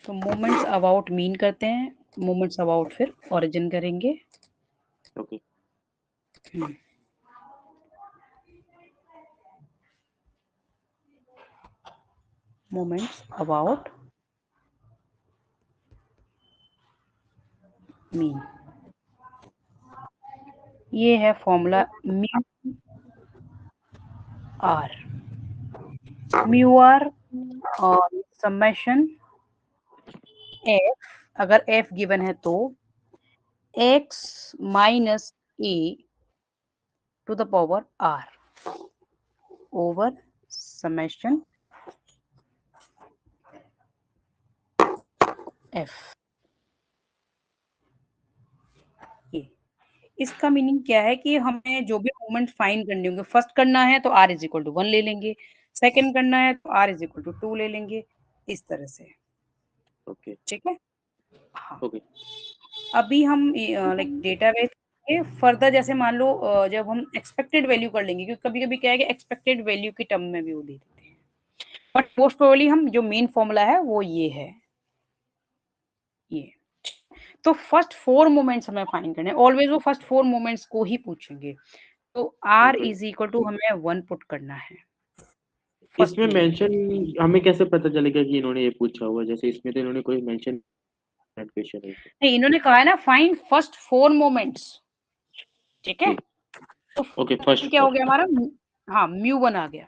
तो moments about मीन करते हैं, मोमेंट्स अबाउट फिर ओरिजिन करेंगे। ओके मोमेंट्स अबाउट मीन, ये है फॉर्मूला म्यू आर और समेशन एफ, अगर एफ गिवन है तो x minus a to the power r over summation f. ये इसका मीनिंग क्या है कि हमें जो भी मोमेंट फाइंड करने होंगे, फर्स्ट करना है तो r इज इक्वल टू 1 ले लेंगे, सेकंड करना है तो r इज इक्वल टू 2 ले लेंगे, इस तरह से। ओके ठीक है। हाँ, ओके अभी हम लाइक डेटाबेस के फर्दर, जैसे मान लो जब हम एक्सपेक्टेड वैल्यू कर लेंगे, क्योंकि कभी कभी क्या है कि एक्सपेक्टेड वैल्यू की टर्म में भी वो दे देते हैं, बट मोस्ट प्रोबेबली हम जो मेन फॉर्मूला है वो ये है, ये। तो फर्स्ट 4 मोमेंट्स हमें फाइंड करने हैं, ऑलवेज वो फर्स्ट 4 मोमेंट्स को ही पूछेंगे। तो r इज इक्वल टू हमें 1 पुट करना है फर्स्ट इसमें मोमेंट मेंशन हमें कैसे पता चलेगा कि इन्होंने ये पूछा हुआ, जैसे इसमें तो इन्होंने कोई मेंशन क्वेश्चन है। नहीं, इन्होंने कहा है ना फाइंड फर्स्ट 4 मोमेंट्स। ठीक है, तो ओके first फर्स्ट क्या हो 4 गया हमारा, हाँ म्यू 1 आ गया,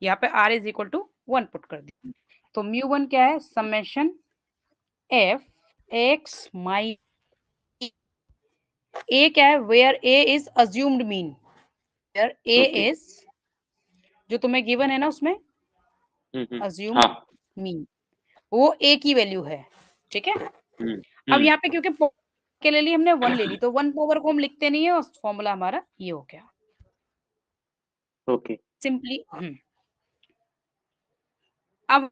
यहाँ पे r is equal to 1 put कर दिया। तो म्यू 1 क्या है, summation f x my a, क्या है, where a is assumed mean, where a okay is, जो तुम्हें गिवन है ना उसमें हाँ अज्यूम्ड मीन, वो ए की वैल्यू है। ठीक है, हम्म अब हम्म यहाँ पे क्योंकि के ले ली हमने 1 ले ली, तो 1 पावर को हम लिखते नहीं है, और फॉर्मूला हमारा ये हो गया ओके सिंपली। अब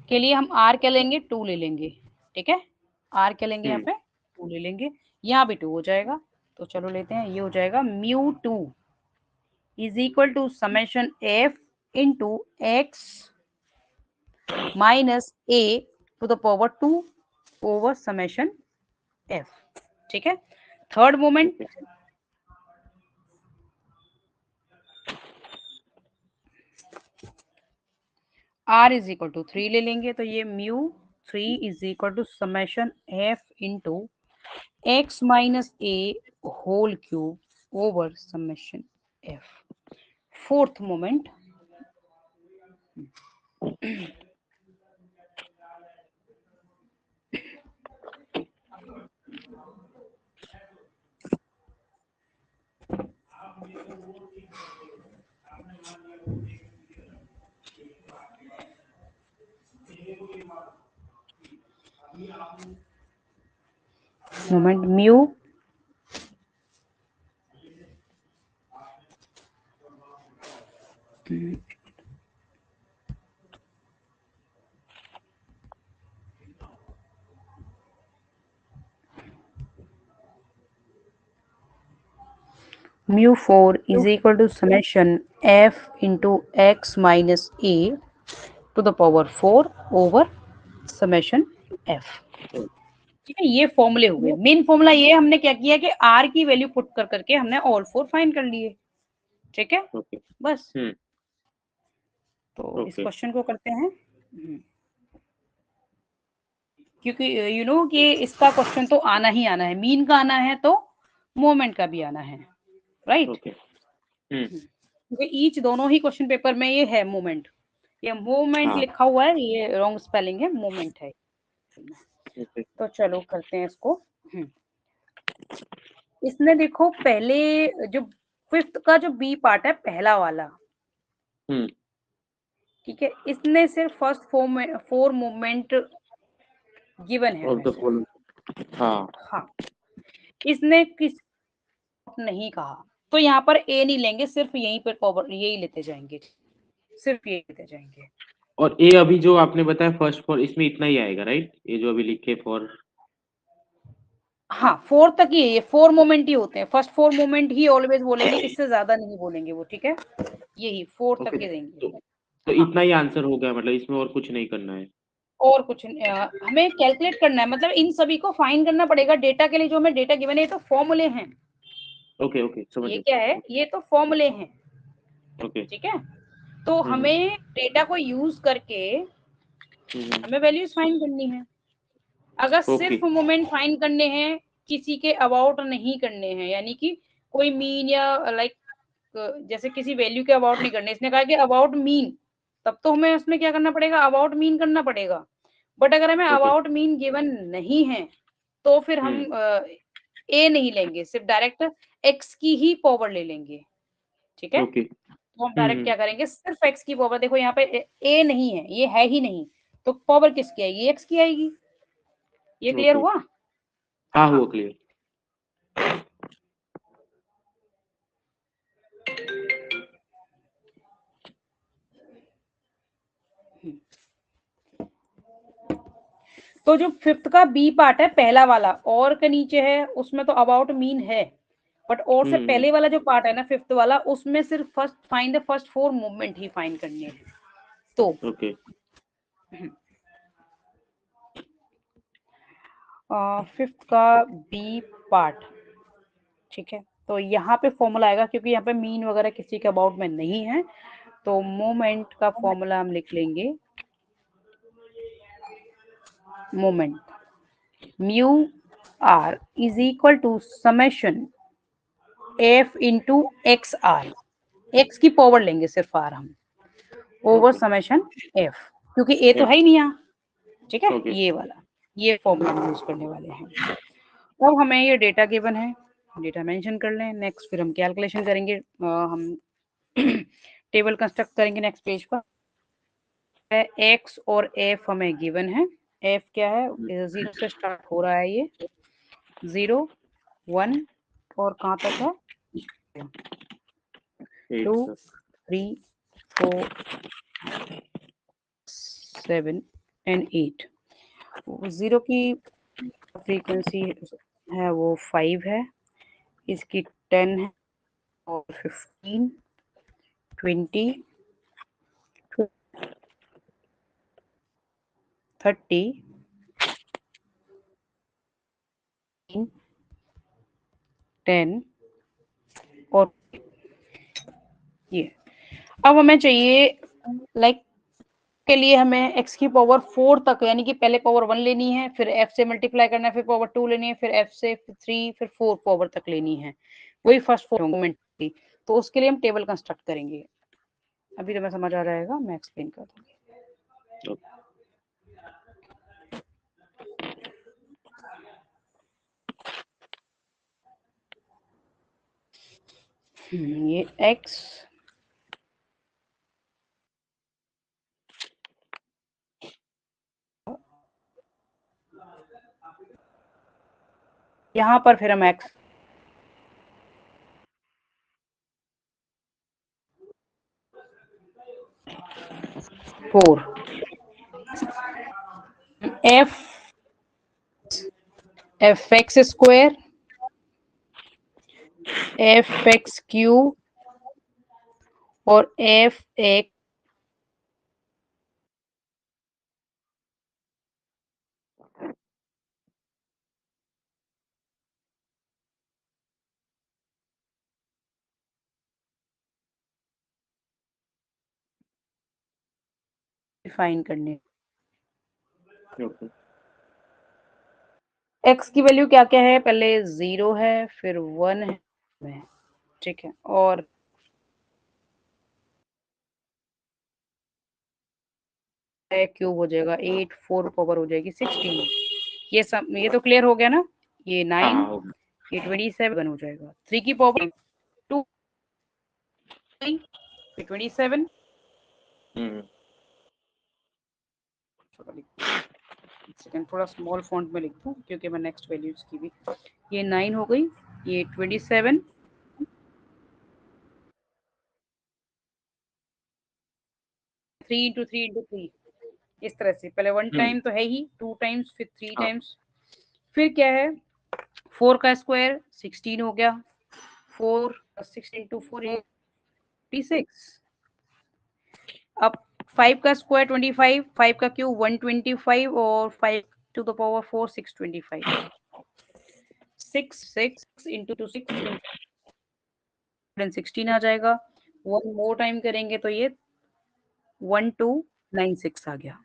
के लिए हम r क्या लेंगे, 2 ले लेंगे। ठीक है, r क्या लेंगे, यहाँ पे 2 ले लेंगे, यहाँ भी 2 हो जाएगा। तो चलो लेते हैं, ये हो जाएगा mu 2 is equal to summation f into x minus a to the power 2 over summation f. ठीक है, third moment r is equal to 3 ले लेंगे, तो ये mu 3 is equal to summation f into x minus a whole cube over summation f. Fourth moment moment mu 4 is equal to summation f into x minus a to the power 4 over summation f। ठीक है, ये फॉर्मूले हुए। Main formula ये हमने क्या किया कि r की वैल्यू पुट कर करके हमने ऑल 4 फाइंड कर लिए। ठीक है, ओके बस। हम्म तो इस ओके क्वेश्चन को करते हैं, क्योंकि यू नो कि इसका क्वेश्चन तो आना ही आना है, मीन का आना है तो मोमेंट का भी आना है, राइट। ओके क्योंकि ईच दोनों ही क्वेश्चन पेपर में ये है मोमेंट, ये मोमेंट हाँ लिखा हुआ है, ये रॉन्ग स्पेलिंग है, मोमेंट है। ओके तो चलो करते हैं इसको। इसने देखो पहले जो फिफ्थ का जो बी पार्ट है पहला वाला, हम्म ठीक है, इसने सिर्फ फर्स्ट 4 मोमेंट गिवन है ऑफ हमें द सिर्फ। फॉलोइंग हाँ हाँ, इसने किस नहीं कहा, तो यहाँ पर ए नहीं लेंगे, सिर्फ यहीं पर कवर यही लेते जाएंगे, सिर्फ यही लेते जाएंगे। और ए अभी जो आपने बताया फर्स्ट फॉर, इसमें इतना ही आएगा राइट, ये जो अभी लिखे फॉर हाँ 4 तक ही है, ये 4 मोमेंट ही होते हैं, फर्स्ट 4 मोमेंट ही ऑलवेज बोलेंगे, इससे ज्यादा नहीं बोलेंगे वो, ठीक है, यही 4 तक ओके, ही तो देंगे। तो हाँ इतना ही आंसर हो गया, मतलब इसमें और कुछ नहीं करना है? और कुछ हमें कैलकुलेट करना है, मतलब इन सभी को फाइंड करना पड़ेगा डेटा के लिए, जो हमें डेटा गिवन है, ये तो फॉर्मूले हैं, ओके ओके, समझ ये गया क्या समझ है, ये तो फॉर्मूले हैं, गया। ओके। ठीक है। तो हम्म हमें डेटा को यूज करके हम्म। हमें वैल्यूज फाइंड करनी है। अगर ओके सिर्फ मोमेंट फाइंड करने हैं, किसी के अबाउट नहीं करने हैं, यानी कि कोई मीन या लाइक जैसे किसी वैल्यू के अबाउट नहीं करने, इसने कहा कि अबाउट मीन, तब तो हमें उसमें क्या करना पड़ेगा, अबाउट मीन करना पड़ेगा। बट अगर हमें ओके। अबाउट मीन गिवन नहीं है, तो फिर हम हम्म। ए नहीं लेंगे, सिर्फ डायरेक्ट एक्स की ही पावर ले लेंगे, ठीक है। ओके। तो हम डायरेक्ट हम्म। क्या करेंगे, सिर्फ एक्स की पावर, देखो यहाँ पे ए नहीं है, ये है ही नहीं, तो पावर किसकी आएगी, एक्स की आएगी, ये क्लियर ओके। हुआ। हाँ, हाँ हुआ क्लियर। तो जो फिफ्थ का बी पार्ट है पहला वाला, और के नीचे है, उसमें तो अबाउट मीन है, बट और से हम्म। पहले वाला जो पार्ट है ना फिफ्थ वाला, उसमें सिर्फ first find the first 4 movement he find करने हैं। तो ओके। फिफ्थ का बी पार्ट, ठीक है, तो यहाँ पे फॉर्मूला आएगा, क्योंकि यहाँ पे मीन वगैरह किसी के अबाउट में नहीं है, तो मोमेंट का फॉर्मूला हम लिख लेंगे, moment mu r is equal to summation f into x r, x की पावर लेंगे सिर्फ आर हम, ओवर ओके। समेशन एफ, क्योंकि ए तो एफ। है ही नहीं यहाँ, ठीक है, ओके। ये वाला, ये फॉर्मूला हम यूज करने वाले हैं। अब हमें ये डेटा गिवन है, डेटा मेंशन कर लें, नेक्स्ट फिर हम कैलकुलेशन करेंगे, हम टेबल कंस्ट्रक्ट करेंगे नेक्स्ट पेज पर। एक्स और एफ हमें गिवन है, एफ क्या है, 0 से स्टार्ट हो रहा है ये, 0 1 और कहाँ तक है, 2 8 तक। 3 4 7 एंड 8। 0 की फ्रीक्वेंसी है वो 5 है, इसकी 10 है, और 15 20 30 10 और ये। अब हमें चाहिए लाइक के लिए हमें एक्स की पावर 4 तक, यानी कि पहले पावर 1 लेनी है, फिर एफ से मल्टीप्लाई करना है, फिर पावर 2 लेनी है, फिर एफ से 3, फिर 4 पावर तक लेनी है, वही फर्स्ट 4 मोमेंट की। तो उसके लिए हम टेबल कंस्ट्रक्ट करेंगे, अभी तो मैं समझ आ जाएगा, मैं एक्सप्लेन कर दूंगी। ये एक्स यहाँ पर, फिर हम x 4 F F x square F x cube और एफ एक्स डिफाइन करने। ओके। एक्स की वैल्यू क्या क्या है, पहले 0 है, फिर 1 है, ठीक है, और क्यूब हो जाएगा 8, 4 पावर हो जाएगी 16, ये सब, ये तो क्लियर हो गया ना, ये हाँ 9, हाँ, हो गया। ये 27 हो जाएगा, 3 की पावर 2, 27। हम्म। सेकंड थोड़ा स्मॉल फॉन्ट में लिख दूं, क्योंकि मैं नेक्स्ट वैल्यूज की भी, ये 9 हो गई, ये 27, 3 इंटू 3 इंटू 3, इस तरह से, पहले 1 हम्म। टाइम तो है ही, 2 टाइम्स, फिर 3 हाँ। टाइम्स, फिर क्या है, 4 का स्क्वायर 16 हो गया, 4 16 into 4 86। अब 5 का स्क्वायर 25, 5 का क्यूब 125 और 5 to the power 4 625। 6 into 6 116 आ जाएगा। वन मोर टाइम करेंगे तो ये 1296 आ गया।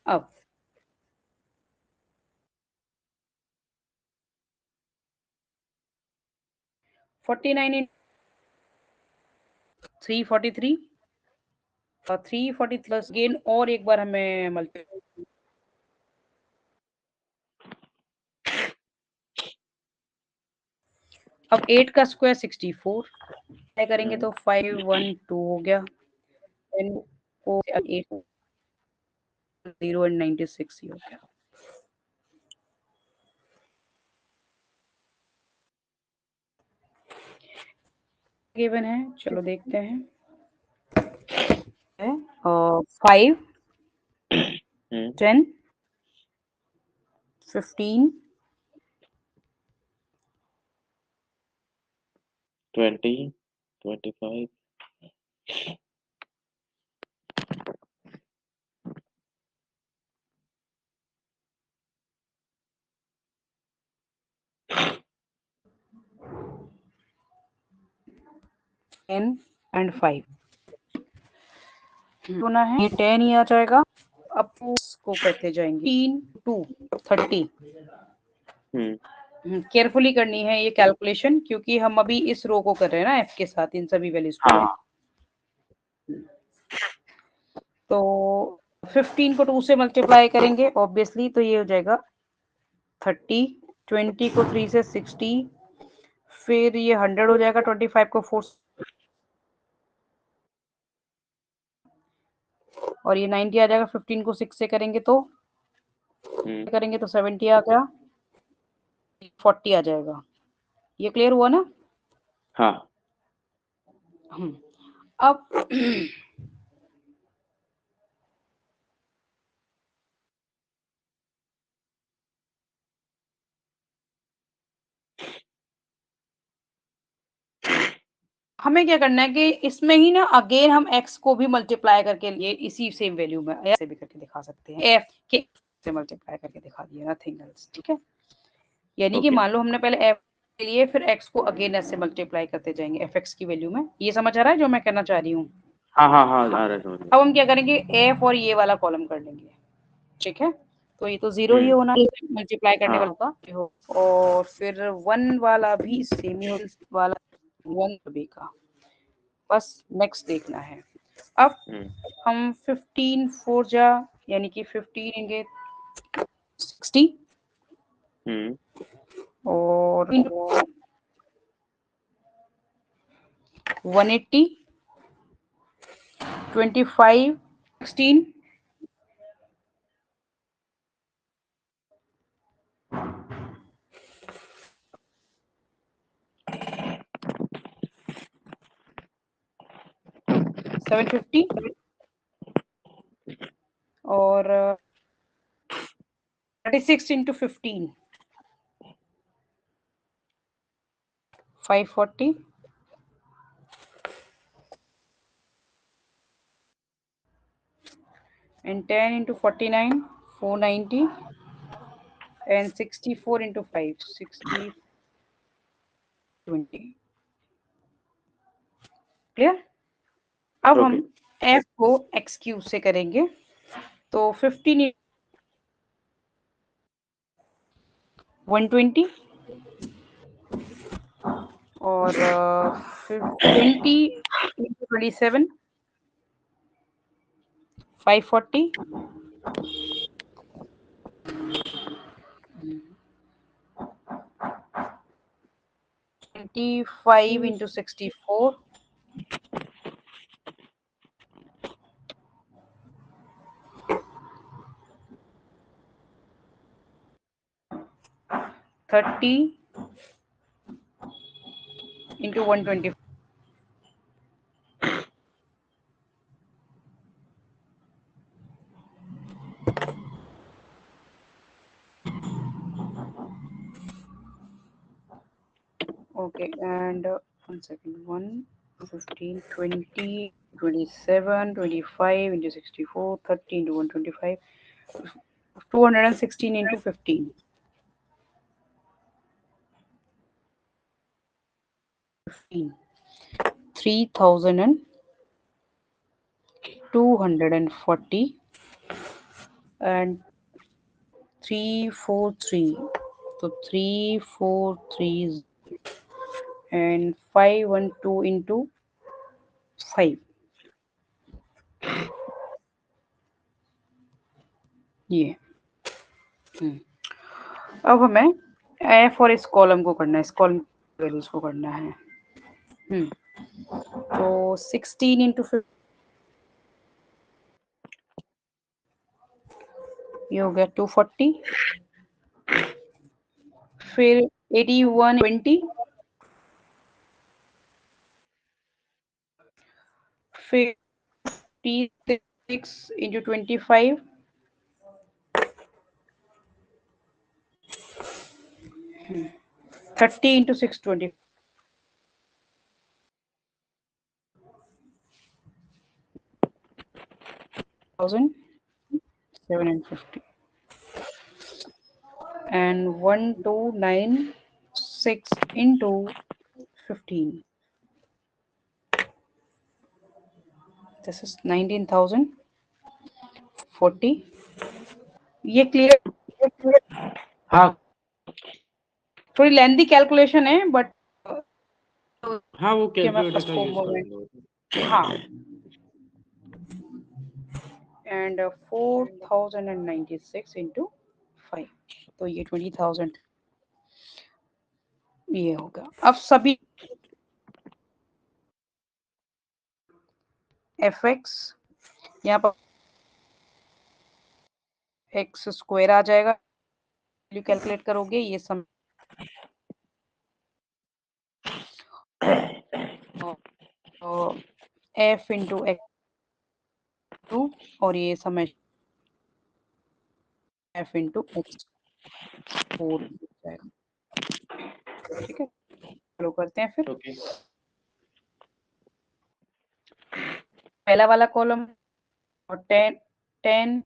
अब फोर्टी नाइन 343 और 340 प्लस गेन और एक बार हमें मल्टीप्लाई। अब 8 का स्क्वायर 64 करेंगे तो 512 हो गया। 10 4 8 0 एंड 96 ही हो गया। गिवन है, चलो देखते हैं। 5 10 15 20 25 10 एंड 5 होना है, ये 10 ही आ जाएगा। अब को करते जाएंगे 3 2 30। केयरफुली करनी है ये कैलकुलेशन, क्योंकि हम अभी इस रो को कर रहे हैं ना एफ के साथ, इन सभी वैल्यूज को। हाँ तो 15 को 2 से मल्टीप्लाई करेंगे ऑब्वियसली, तो ये हो जाएगा 30। 20 को 3 से 60, फिर ये 100 हो जाएगा। 25 को 4 और ये 90 आ जाएगा। 15 को 6 से करेंगे तो 70 आ गया। 40 आ जाएगा। ये क्लियर हुआ ना? हाँ अब हमें क्या करना है कि इसमें ही ना अगेन हम x को भी मल्टीप्लाई करके लिए इसी सेम वैल्यू में ऐसे भी करके दिखा सकते हैं। f के से मल्टीप्लाई करके दिखा दिया, नथिंग एल्स। ठीक है, यानी कि ओके मान लो हमने पहले f के लिए फिर x को अगेन ऐसे मल्टीप्लाई करते जाएंगे fx की वैल्यू में। ये समझ आ रहा है जो मैं कहना चाह रही हूँ? हाँ हाँ हाँ आ रहा है समझ में। अब हम क्या करेंगे, f और ये वाला कॉलम कर लेंगे। ठीक है, तो ये तो 0 ही होना है मल्टीप्लाई करने हाँ वाला का, और फिर 1 वाला भी सेम ही वाला 1 भी का। बस नेक्स्ट देखना है। अब हम 15 4 जा यानी कि 15 लेंगे 60 और 180 25 16 750 और 36 into 15 540 and 10 into 49 490 and 64 into 5 60 20। Clear? अब हम f को x क्यूब से करेंगे तो 15 120 और 20 into 27 540 25 into 64 30 into 120। Okay, and 1 second. 1, 15, 20, 27, 25 into 64, 30 into 125, 216 into 15. 15. 3,240 and 343. So 343 and 512 into 5. ये अब हमें एफ और इस कॉलम को करना है, इस कॉलम वैल्यूज को करना है। तो 16 इंटू ये हो गया 240, फिर 81 20, फिर 56 into 25, 30 into 620, 750 and 1296 into 15. This is 19,040. ये क्लियर? हाँ थोड़ी लेंथी कैलकुलेशन है बट हाँ, वो कि मैं कैलकुलेटर फर्स्ट का को यूज मोमेंट, करूंगा। हाँ, एंड 4096 इंटू 5, तो ये 20,000 ये होगा। अब सभी एफ एक्स यहाँ पर एक्स स्क्वायर आ जाएगा, वैल्यू कैलकुलेट करोगे ये सम एफ इंटू एक्स टू और ये समय एफ इंटू एक्स 4 जाएगा। ठीक है, चलो करते हैं फिर। ओके पहला वाला कॉलम और 10 10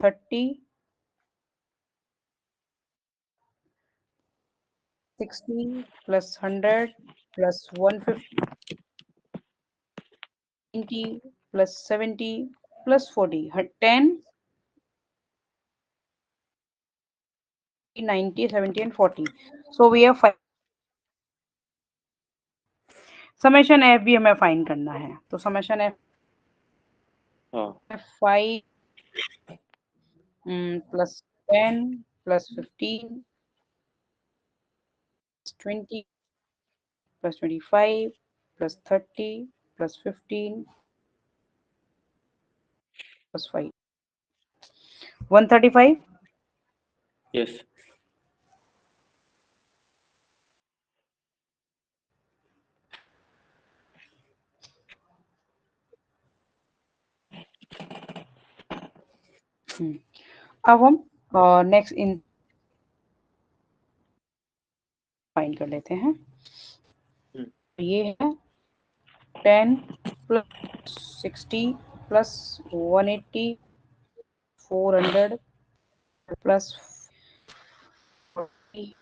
30 60 plus 100 plus 150 plus 70 plus 40 10 90 70 and 40. So we have 5. Summation F भी हमें फाइंड करना है, तो समेशन एफ हाँ 5 plus 10 plus 15 20 plus 25 plus 30 plus 15 plus 5 135. Yes अब हम नेक्स्ट इन फाइंड कर लेते हैं। ये है 10 plus 60 plus 180 400 plus 40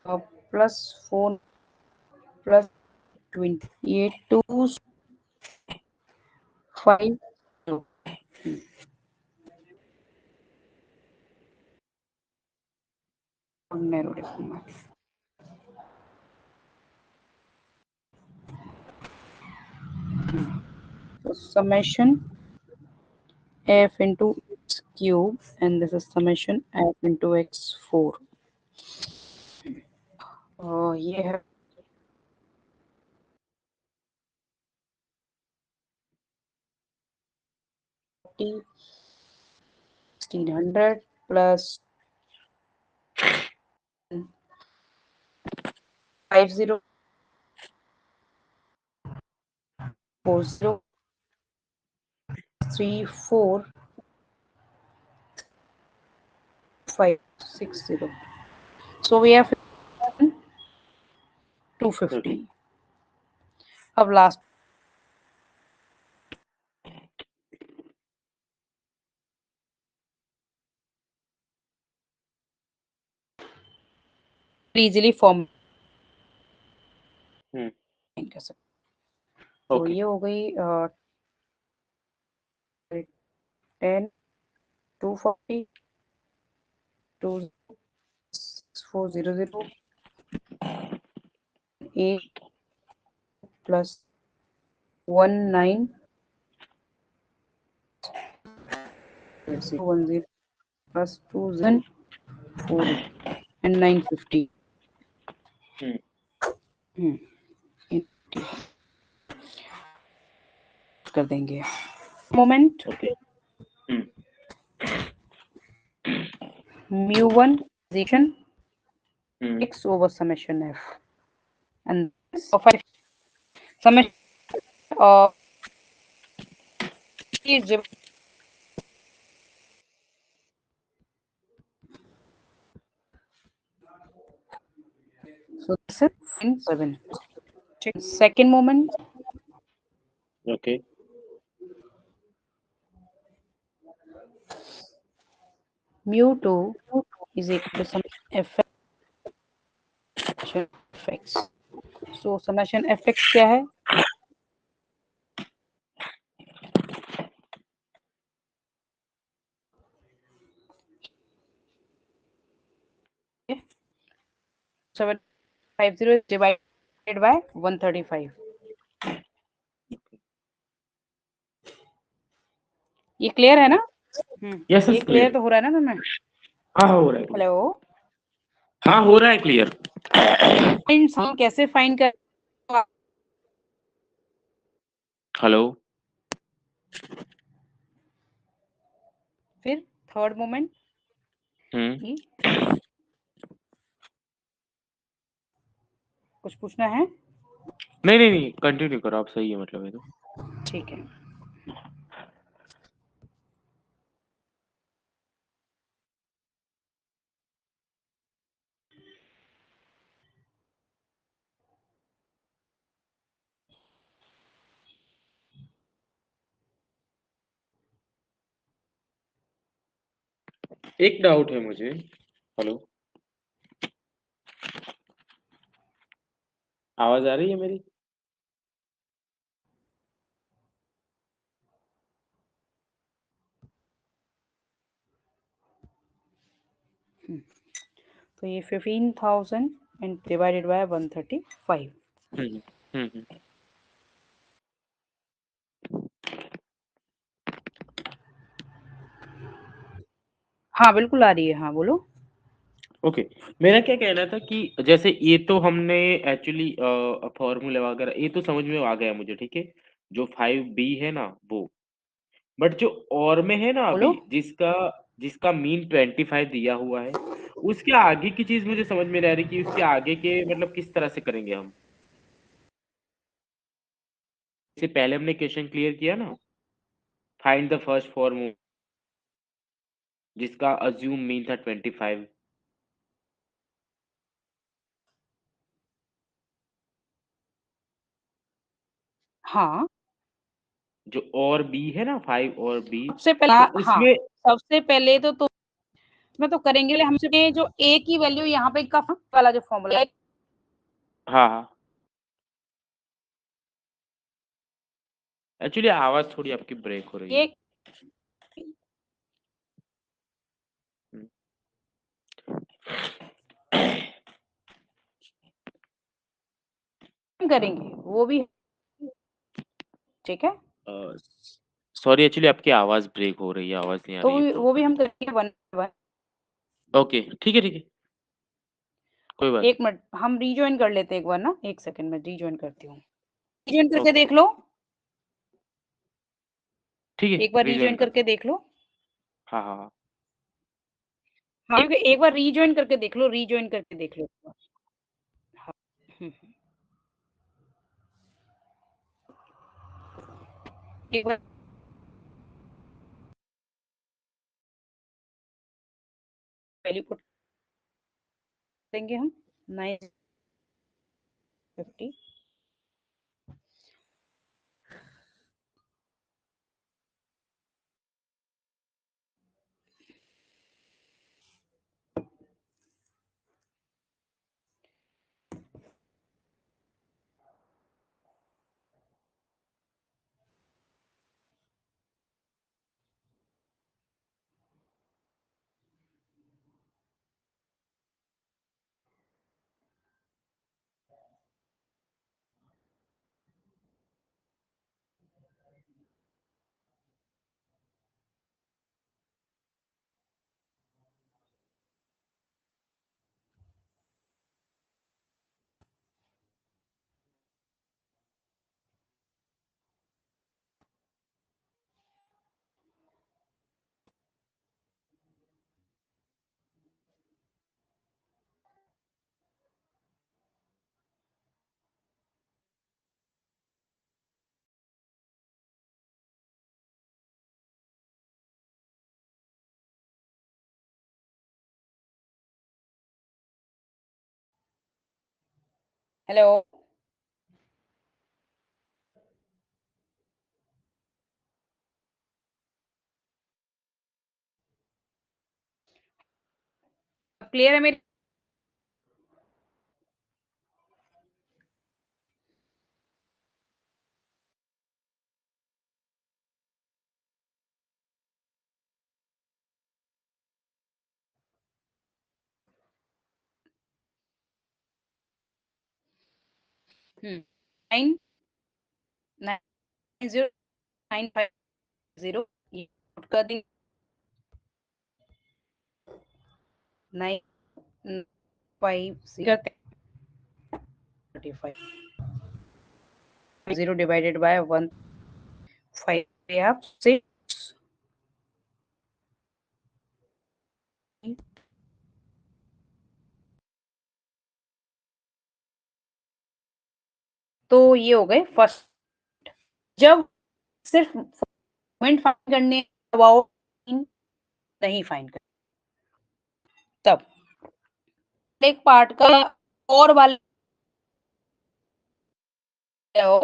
plus 4 plus 20, ये 2 5 नैरो लिखूंगा। So summation f into x cube and this is summation f into x4. ये है 1600 plus 50 40 3 4 5 6 0. So we have 250. अब लास्ट इजीली फॉर्म कर सकते। तो ये हो गई 10 240 2400 8 plus 19 10 plus 2004 and 950 कर देंगे moment mu1 position x over summation f and this of summation of is so this is 7. Second moment. Okay. Mu2 is equal to summation fx. So summation fx क्या है? Okay. 750 is divided by 135. ये clear है ना? Yes, ये clear तो हो रहा है ना तुम्हें? हाँ हो रहा है। हेलो, हाँ हो रहा है क्लियर। हम कैसे फाइंड कर? हेलो, फिर थर्ड मोमेंट कुछ पूछना है? नहीं कंटिन्यू करो आप, सही है मतलब ये तो। ठीक है। एक डाउट है मुझे। हेलो, आवाज आ रही है मेरी? तो ये 15,000 and divided by 135. हाँ बिल्कुल आ रही है, हाँ बोलो। ओके, मेरा क्या कहना था कि जैसे ये तो हमने एक्चुअली फॉर्मूला वगैरह ये तो समझ में आ गया मुझे, ठीक है, जो 5b है ना वो, बट जो और में है ना अभी बोलो। जिसका जिसका मीन 25 दिया हुआ है, उसके आगे की चीज मुझे समझ में नहीं आ रही कि उसके आगे के मतलब किस तरह से करेंगे हम। इससे पहले हमने क्वेश्चन क्लियर किया ना, फाइंड द फर्स्ट फॉर्मूला जिसका अज्यूम मीन था 25। हाँ जो और बी है ना, 5 और बी, सबसे पहले, तो हाँ उसमें सबसे पहले तो मैं तो करेंगे हम जो ए की वैल्यू यहाँ पे का वाला जो फॉर्मूला है। हाँ एक्चुअली आवाज थोड़ी आपकी ब्रेक हो रही है। ये करेंगे वो भी, ठीक है। सॉरी एक्चुअली आपकी आवाज ब्रेक हो रही है, आवाज नहीं आ तो रही है वो भी प्रॉपर। हम करेंगे वन वन। ओके ठीक है कोई बात एक मिनट हम रीजॉइन कर लेते हैं एक बार ना, एक सेकंड में रीजॉइन करती हूँ। रीजॉइन करके ओके देख लो, ठीक है एक बार रिज्वाइन रीजॉइन कर। करके देख लो। हाँ हाँ क्योंकि एक बार रीजॉइन करके देख लो, रीजॉइन करके देख लो। हाँ एक बार वैल्यू पुट देंगे हम 9 50 हेलो क्लियर है मेरी? 9 90950 ये नोट कर दी। 950 0 डिवाइडेड बाय 1 5 आप 6 तो ये हो गए फर्स्ट। जब सिर्फ मोमेंट फाइंड करने अबाउट नहीं फाइंड कर तब एक पार्ट का और वाले हो